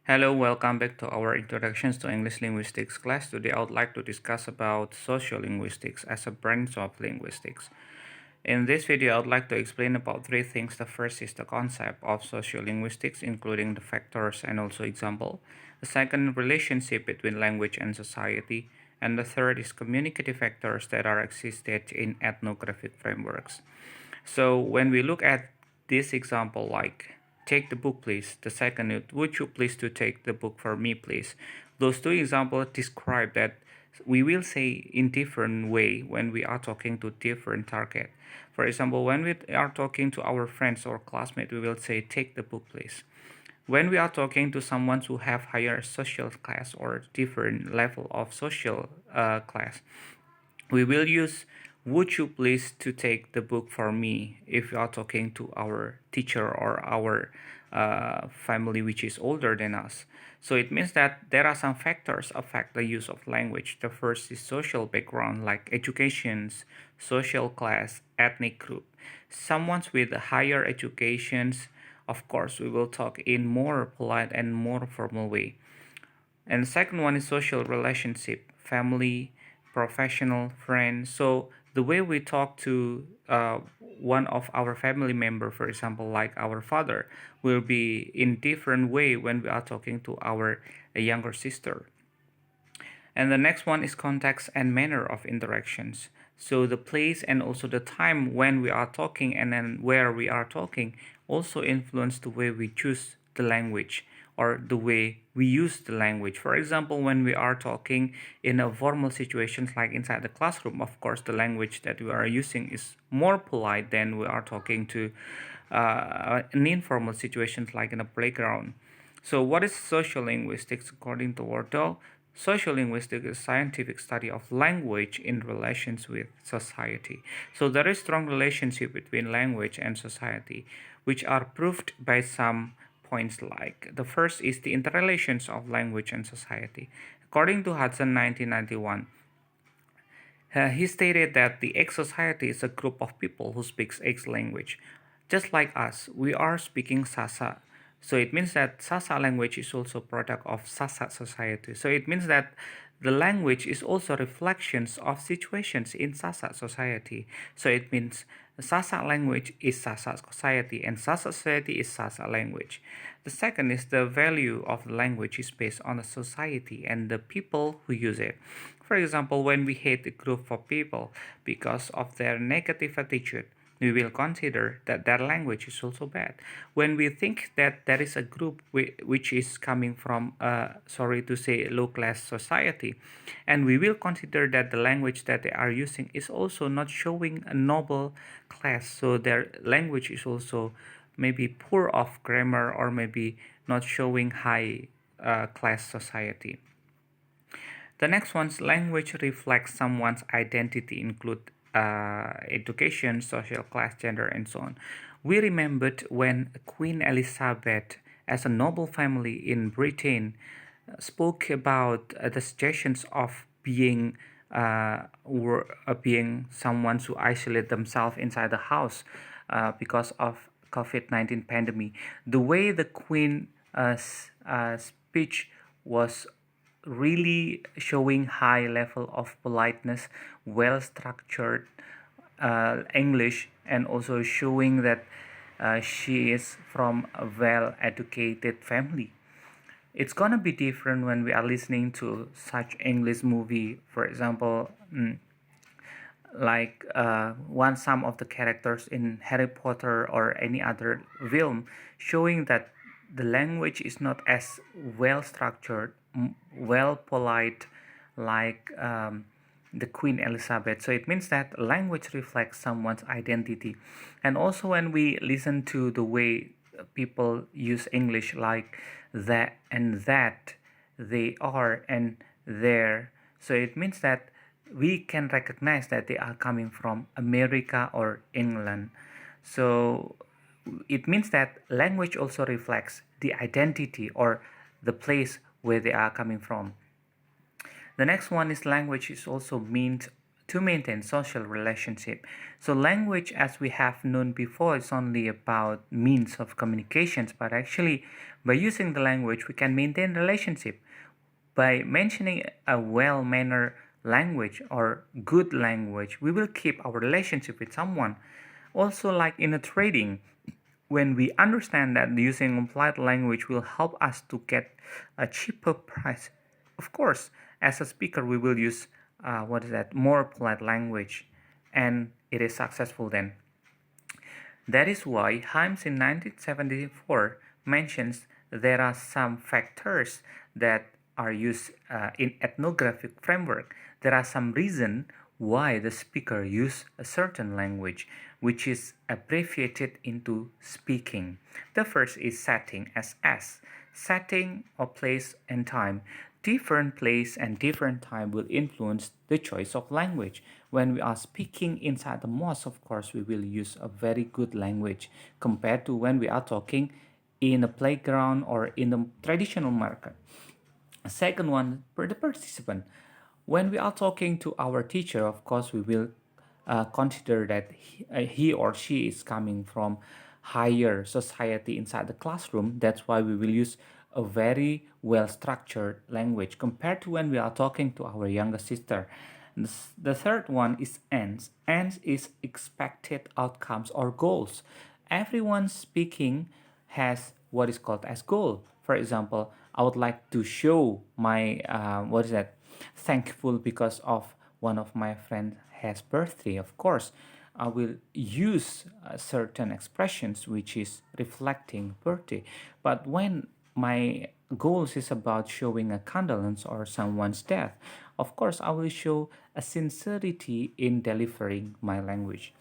Hello, welcome back to our Introductions to English Linguistics class. Today I would like to discuss about sociolinguistics as a branch of linguistics. In this video, I would like to explain about three things. The first is the concept of sociolinguistics, including the factors and also example. The second, relationship between language and society. And the third is communicative factors that are existed in ethnographic frameworks. So when we look at this example, like take the book please, the second is would you please to take the book for me please. Those two examples describe that we will say in different way when we are talking to different target. For example, when we are talking to our friends or classmates, we will say take the book please. When we are talking to someone who have higher social class or different level of social class, we will use would you please to take the book for me if you are talking to our teacher or our family which is older than us. So it means that there are some factors affect the use of language. The first is social background like educations, social class, ethnic group. Someone with higher educations, of course, we will talk in more polite and more formal way. And the second one is social relationship, family, professional, friends. So the way we talk to one of our family member, for example, like our father, will be in different way when we are talking to our younger sister. And the next one is context and manner of interactions. So the place and also the time when we are talking and then where we are talking also influence the way we choose the language or the way we use the language. For example, when we are talking in a formal situations like inside the classroom, of course, the language that we are using is more polite than we are talking to in informal situations like in a playground. So what is social linguistics according to Wardell? Sociolinguistics is scientific study of language in relations with society. So there is strong relationship between language and society, which are proved by some points like the first is the interrelations of language and society. According to Hudson 1991, he stated that the X society is a group of people who speaks X language. Just like us, we are speaking Sasa. So it means that Sasa language is also product of Sasa society. So it means that the language is also reflections of situations in Sasa society. So it means Sasa language is Sasa society and Sasa society is Sasa language. The second is the value of the language is based on the society and the people who use it. For example, when we hate a group of people because of their negative attitude, we will consider that their language is also bad. When we think that there is a group which is coming from, sorry to say, low class society, and we will consider that the language that they are using is also not showing a noble class, so their language is also maybe poor of grammar or maybe not showing high class society. The next one's language reflects someone's identity, include education, social class, gender, and so on. We remembered when Queen Elizabeth, as a noble family in Britain, spoke about the suggestions of being someone who isolate themselves inside the house because of COVID-19 pandemic. The way the Queen speech was really showing high level of politeness, well structured English, and also showing that she is from a well educated family. It's gonna be different when we are listening to such English movie, for example, like some of the characters in Harry Potter or any other film, showing that the language is not as well structured, well polite like the Queen Elizabeth. So it means that language reflects someone's identity. And also when we listen to the way people use English like that and that, they are and there. So it means that we can recognize that they are coming from America or England. So it means that language also reflects the identity or the place where they are coming from. The next one is language is also meant to maintain social relationship. So language, as we have known before, is only about means of communications, but actually by using the language we can maintain relationship. By mentioning a well-mannered language or good language, we will keep our relationship with someone. Also, like in a trading, when we understand that using polite language will help us to get a cheaper price, of course, as a speaker, we will use more polite language, and it is successful then. That is why Hymes in 1974 mentions there are some factors that are used in ethnographic framework. There are some reason why the speaker use a certain language, which is abbreviated into speaking. The first is setting, as setting or place and time. Different place and different time will influence the choice of language. When we are speaking inside the mosque, of course, we will use a very good language compared to when we are talking in a playground or in the traditional market. Second one, for the participant. When we are talking to our teacher, of course, we will consider that he or she is coming from higher society inside the classroom. That's why we will use a very well structured language compared to when we are talking to our younger sister. The third one is ends. Ends is expected outcomes or goals. Everyone speaking has what is called as goal. For example, I would like to show my thankful because of one of my friends has birthday. Of course, I will use certain expressions which is reflecting birthday. But when my goals is about showing a condolence or someone's death, of course I will show a sincerity in delivering my language.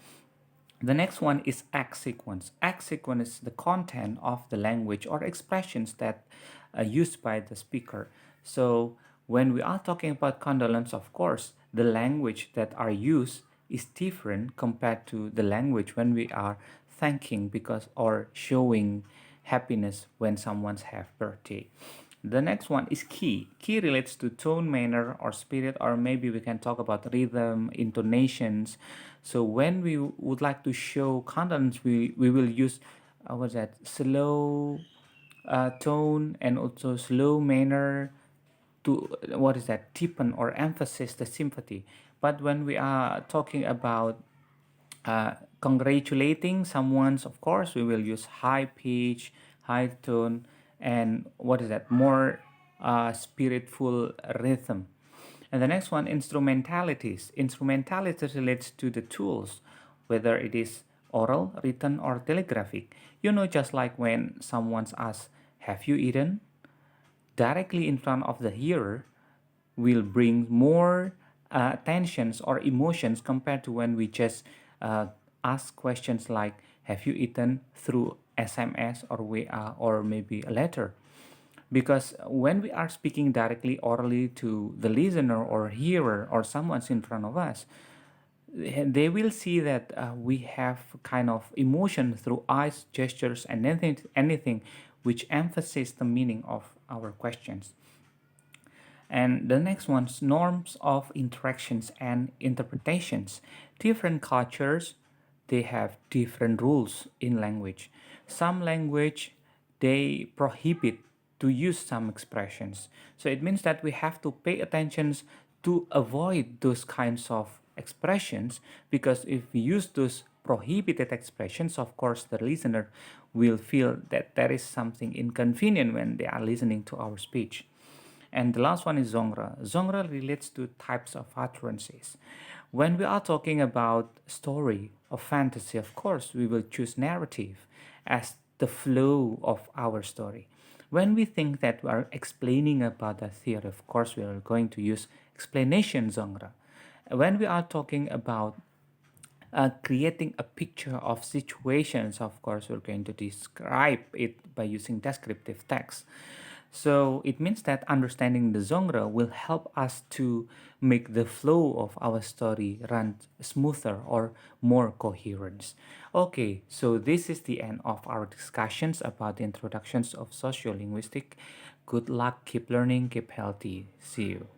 The next one is act sequence. Act sequence is the content of the language or expressions that are used by the speaker. So when we are talking about condolence, of course, the language that are used is different compared to the language when we are thanking because or showing happiness when someone's have birthday. The next one is key. Key relates to tone, manner, or spirit, or maybe we can talk about rhythm, intonations. So when we would like to show condolence, we will use slow tone and also slow manner to deepen or emphasize the sympathy. But when we are talking about congratulating someone's, of course, we will use high pitch, high tone, and more spiritful rhythm. And the next one, instrumentalities. Instrumentalities relates to the tools, whether it is oral, written, or telegraphic. Just like when someone's asks, "Have you eaten?" directly in front of the hearer will bring more tensions or emotions compared to when we just ask questions like, "Have you eaten?" through SMS or or maybe a letter. Because when we are speaking directly orally to the listener or hearer or someone's in front of us, they will see that we have kind of emotion through eyes, gestures, and anything which emphasizes the meaning of our questions. And the next one's norms of interactions and interpretations. Different cultures, they have different rules in language. Some language, they prohibit to use some expressions. So it means that we have to pay attention to avoid those kinds of expressions, because if we use those prohibited expressions, of course the listener will feel that there is something inconvenient when they are listening to our speech. And the last one is genre. Genre relates to types of utterances. When we are talking about story or fantasy, of course, we will choose narrative as the flow of our story. When we think that we are explaining about a theory, of course, we are going to use explanation genre. When we are talking about creating a picture of situations, of course, we're going to describe it by using descriptive text. So it means that understanding the genre will help us to make the flow of our story run smoother or more coherent. Okay, so this is the end of our discussions about the introductions of sociolinguistics. Good luck, keep learning, keep healthy. See you.